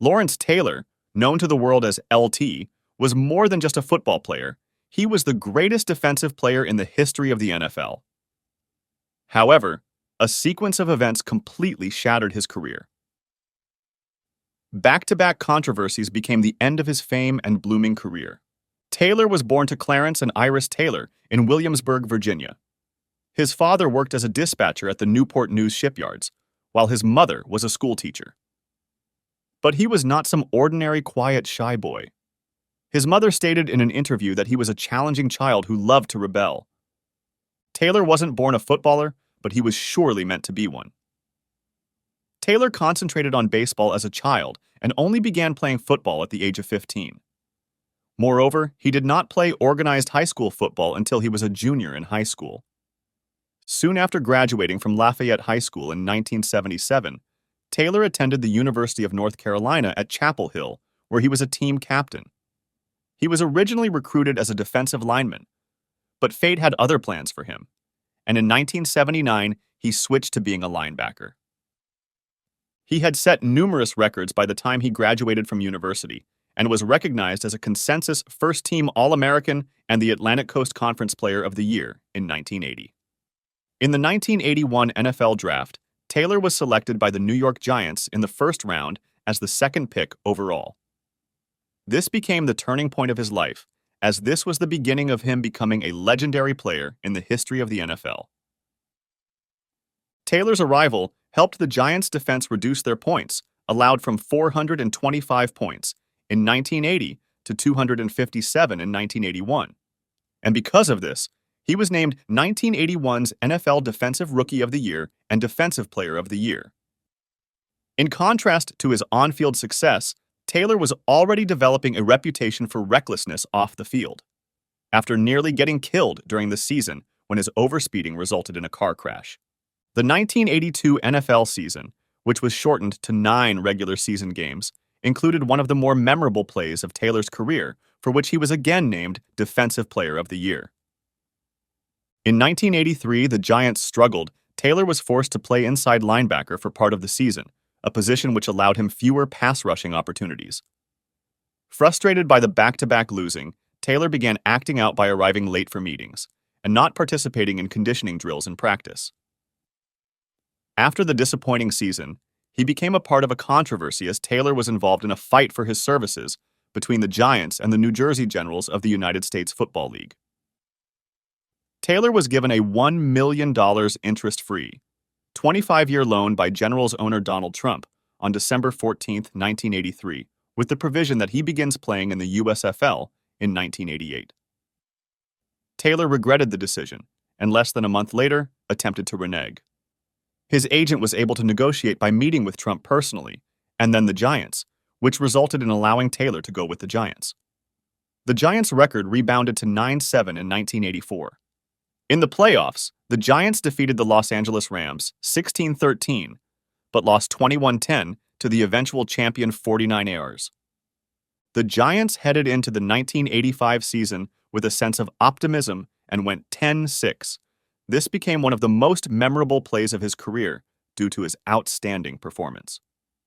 Lawrence Taylor, known to the world as LT, was more than just a football player. He was the greatest defensive player in the history of the NFL. However, a sequence of events completely shattered his career. Back-to-back controversies became the end of his fame and blooming career. Taylor was born to Clarence and Iris Taylor in Williamsburg, Virginia. His father worked as a dispatcher at the Newport shipyards, while his mother was a schoolteacher. But he was not some ordinary, quiet, shy boy. His mother stated in an interview that he was a challenging child who loved to rebel. Taylor wasn't born a footballer, but he was surely meant to be one. Taylor concentrated on baseball as a child and only began playing football at the age of 15. Moreover, he did not play organized high school football until he was a junior in high school. Soon after graduating from Lafayette High School in 1977, Taylor attended the University of North Carolina at Chapel Hill, where he was a team captain. He was originally recruited as a defensive lineman, but fate had other plans for him, and in 1979, he switched to being a linebacker. He had set numerous records by the time he graduated from university and was recognized as a consensus first-team All-American and the Atlantic Coast Conference Player of the Year in 1980. In the 1981 NFL Draft, Taylor was selected by the New York Giants in the first round as the second pick overall. This became the turning point of his life, as this was the beginning of him becoming a legendary player in the history of the NFL. Taylor's arrival helped the Giants' defense reduce their points, allowed from 425 points in 1980 to 257 in 1981. And because of this, he was named 1981's NFL Defensive Rookie of the Year and Defensive Player of the Year. In contrast to his on-field success, Taylor was already developing a reputation for recklessness off the field, after nearly getting killed during the season when his overspeeding resulted in a car crash. The 1982 NFL season, which was shortened to 9 regular season games, included one of the more memorable plays of Taylor's career, for which he was again named Defensive Player of the Year. In 1983, the Giants struggled. Taylor was forced to play inside linebacker for part of the season, a position which allowed him fewer pass-rushing opportunities. Frustrated by the back-to-back losing, Taylor began acting out by arriving late for meetings and not participating in conditioning drills in practice. After the disappointing season, he became a part of a controversy as Taylor was involved in a fight for his services between the Giants and the New Jersey Generals of the United States Football League. Taylor was given a $1 million interest-free, 25-year loan by Generals owner Donald Trump on December 14, 1983, with the provision that he begins playing in the USFL in 1988. Taylor regretted the decision, and less than a month later, attempted to renege. His agent was able to negotiate by meeting with Trump personally, and then the Giants, which resulted in allowing Taylor to go with the Giants. The Giants' record rebounded to 9-7 in 1984. In the playoffs, the Giants defeated the Los Angeles Rams 16-13, but lost 21-10 to the eventual champion 49ers. The Giants headed into the 1985 season with a sense of optimism and went 10-6. This became one of the most memorable plays of his career due to his outstanding performance.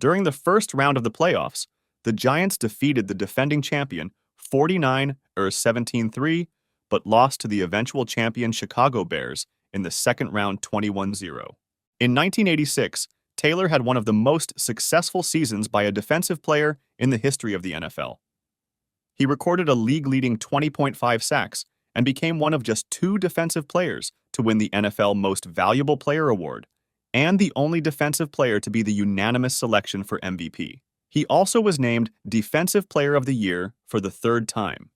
During the first round of the playoffs, the Giants defeated the defending champion 17-3, but lost to the eventual champion Chicago Bears in the second round 21-0. In 1986, Taylor had one of the most successful seasons by a defensive player in the history of the NFL. He recorded a league-leading 20.5 sacks and became one of just 2 defensive players to win the NFL Most Valuable Player award, and the only defensive player to be the unanimous selection for MVP. He also was named Defensive Player of the Year for the 3rd time.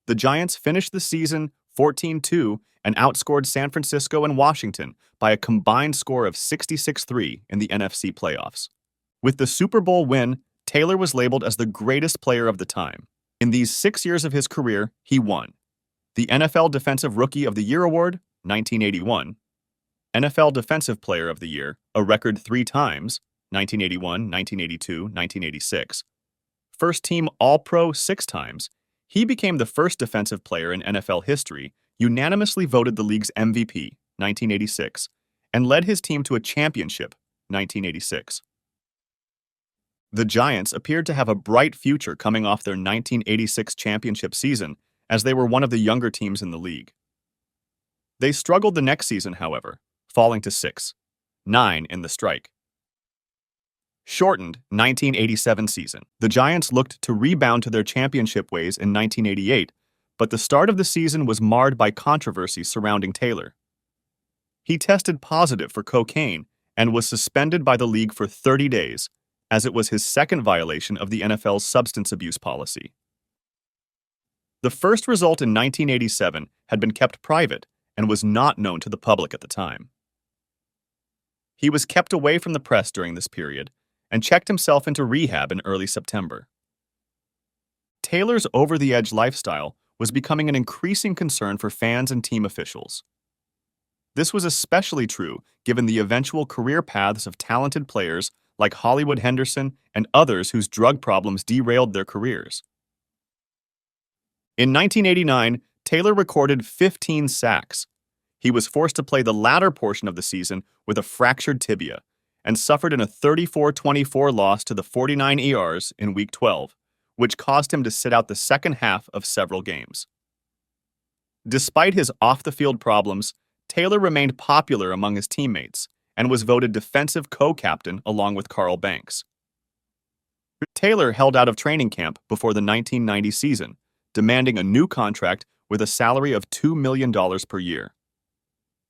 The Giants finished the season 14-2 and outscored San Francisco and Washington by a combined score of 66-3 in the NFC playoffs. With the Super Bowl win, Taylor was labeled as the greatest player of the time. In these 6 years of his career, he won the NFL Defensive Rookie of the Year award, 1981, NFL Defensive Player of the Year, a record 3 times, 1981, 1982, 1986, First Team All-Pro 6 times. He became the first defensive player in NFL history, unanimously voted the league's MVP, 1986, and led his team to a championship, 1986. The Giants appeared to have a bright future coming off their 1986 championship season, as they were one of the younger teams in the league. They struggled the next season, however, falling to 6-9 in the strike. Shortened 1987 season. The Giants looked to rebound to their championship ways in 1988, but the start of the season was marred by controversies surrounding Taylor. He tested positive for cocaine and was suspended by the league for 30 days, as it was his second violation of the NFL's substance abuse policy. The first result in 1987 had been kept private and was not known to the public at the time. He was kept away from the press during this period and checked himself into rehab in early September. Taylor's over-the-edge lifestyle was becoming an increasing concern for fans and team officials. This was especially true given the eventual career paths of talented players like Hollywood Henderson and others whose drug problems derailed their careers. In 1989, Taylor recorded 15 sacks. He was forced to play the latter portion of the season with a fractured tibia and suffered in a 34-24 loss to the 49ers in Week 12, which caused him to sit out the second half of several games. Despite his off-the-field problems, Taylor remained popular among his teammates and was voted defensive co-captain along with Carl Banks. Taylor held out of training camp before the 1990 season, demanding a new contract with a salary of $2 million per year.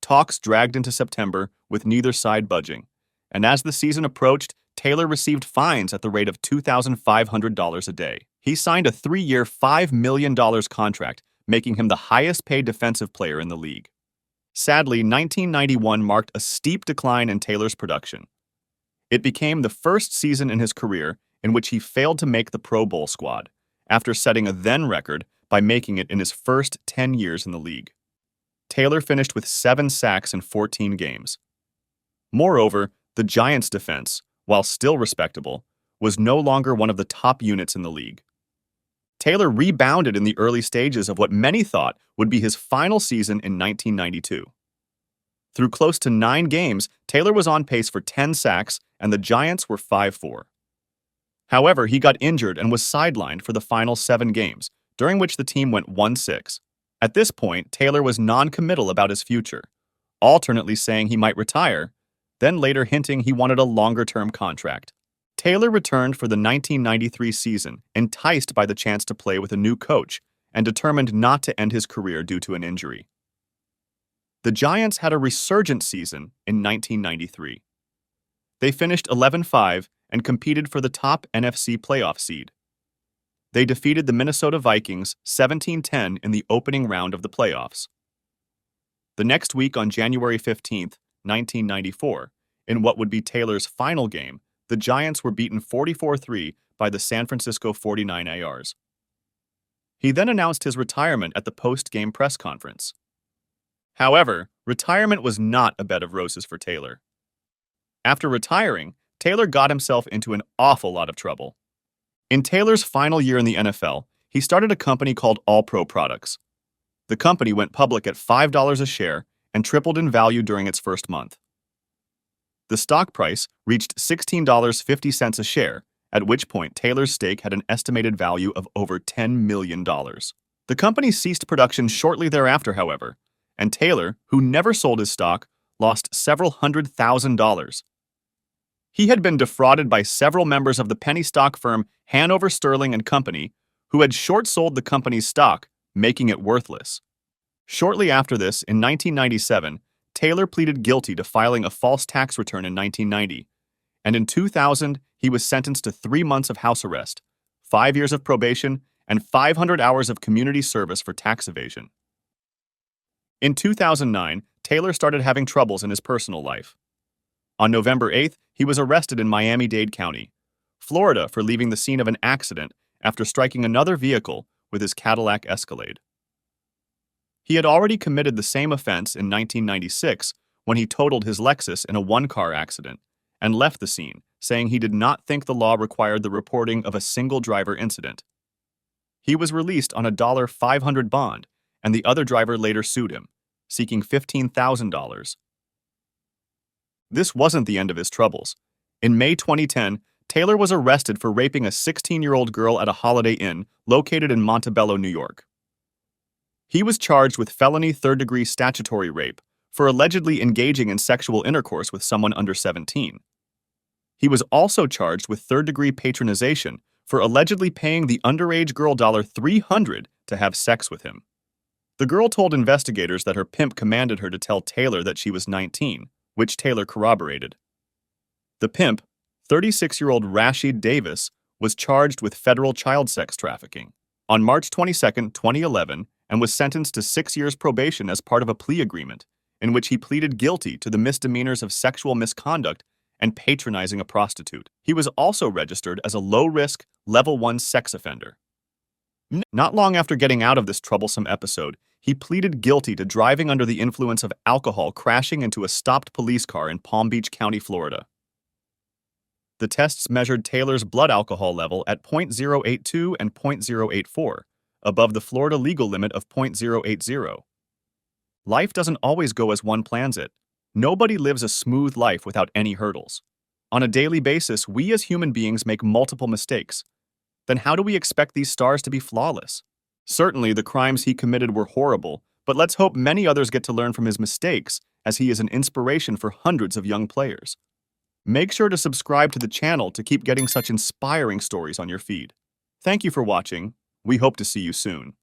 Talks dragged into September with neither side budging, and as the season approached, Taylor received fines at the rate of $2,500 a day. He signed a 3-year, $5 million contract, making him the highest-paid defensive player in the league. Sadly, 1991 marked a steep decline in Taylor's production. It became the first season in his career in which he failed to make the Pro Bowl squad, after setting a then record by making it in his first 10 years in the league. Taylor finished with 7 sacks in 14 games. Moreover, the Giants' defense, while still respectable, was no longer one of the top units in the league. Taylor rebounded in the early stages of what many thought would be his final season in 1992. Through close to 9 games, Taylor was on pace for 10 sacks, and the Giants were 5-4. However, he got injured and was sidelined for the final 7 games, during which the team went 1-6. At this point, Taylor was non-committal about his future, alternately saying he might retire, then later hinting he wanted a longer-term contract. Taylor returned for the 1993 season, enticed by the chance to play with a new coach, and determined not to end his career due to an injury. The Giants had a resurgent season in 1993. They finished 11-5 and competed for the top NFC playoff seed. They defeated the Minnesota Vikings 17-10 in the opening round of the playoffs. The next week, on January 15, 1994, in what would be Taylor's final game, the Giants were beaten 44-3 by the San Francisco 49ers. He then announced his retirement at the post-game press conference. However, retirement was not a bed of roses for Taylor. After retiring, Taylor got himself into an awful lot of trouble. In Taylor's final year in the NFL, he started a company called All Pro Products. The company went public at $5 a share and tripled in value during its first month. The stock price reached $16.50 a share, at which point Taylor's stake had an estimated value of over $10 million. The company ceased production shortly thereafter, however, and Taylor, who never sold his stock, lost several $100,000. He had been defrauded by several members of the penny stock firm Hanover Sterling and Company, who had short-sold the company's stock, making it worthless. Shortly after this, in 1997, Taylor pleaded guilty to filing a false tax return in 1990, and in 2000, he was sentenced to 3 months of house arrest, 5 years of probation, and 500 hours of community service for tax evasion. In 2009, Taylor started having troubles in his personal life. On November 8th, he was arrested in Miami-Dade County, Florida, for leaving the scene of an accident after striking another vehicle with his Cadillac Escalade. He had already committed the same offense in 1996 when he totaled his Lexus in a one-car accident and left the scene, saying he did not think the law required the reporting of a single driver incident. He was released on a $500 bond, and the other driver later sued him, seeking $15,000. This wasn't the end of his troubles. In May 2010, Taylor was arrested for raping a 16-year-old girl at a Holiday Inn located in Montebello, New York. He was charged with felony third-degree statutory rape for allegedly engaging in sexual intercourse with someone under 17. He was also charged with third-degree patronization for allegedly paying the underage girl $300 to have sex with him. The girl told investigators that her pimp commanded her to tell Taylor that she was 19, which Taylor corroborated. The pimp, 36-year-old Rashid Davis, was charged with federal child sex trafficking on March 22, 2011, and was sentenced to 6 years probation as part of a plea agreement in which he pleaded guilty to the misdemeanors of sexual misconduct and patronizing a prostitute. He was also registered as a low-risk, Level 1 sex offender. Not long after getting out of this troublesome episode, he pleaded guilty to driving under the influence of alcohol, crashing into a stopped police car in Palm Beach County, Florida. The tests measured Taylor's blood alcohol level at 0.082 and 0.084, above the Florida legal limit of 0.080. Life doesn't always go as one plans it. Nobody lives a smooth life without any hurdles. On a daily basis, we as human beings make multiple mistakes. Then how do we expect these stars to be flawless? Certainly, the crimes he committed were horrible, but let's hope many others get to learn from his mistakes, as he is an inspiration for hundreds of young players. Make sure to subscribe to the channel to keep getting such inspiring stories on your feed. Thank you for watching. We hope to see you soon.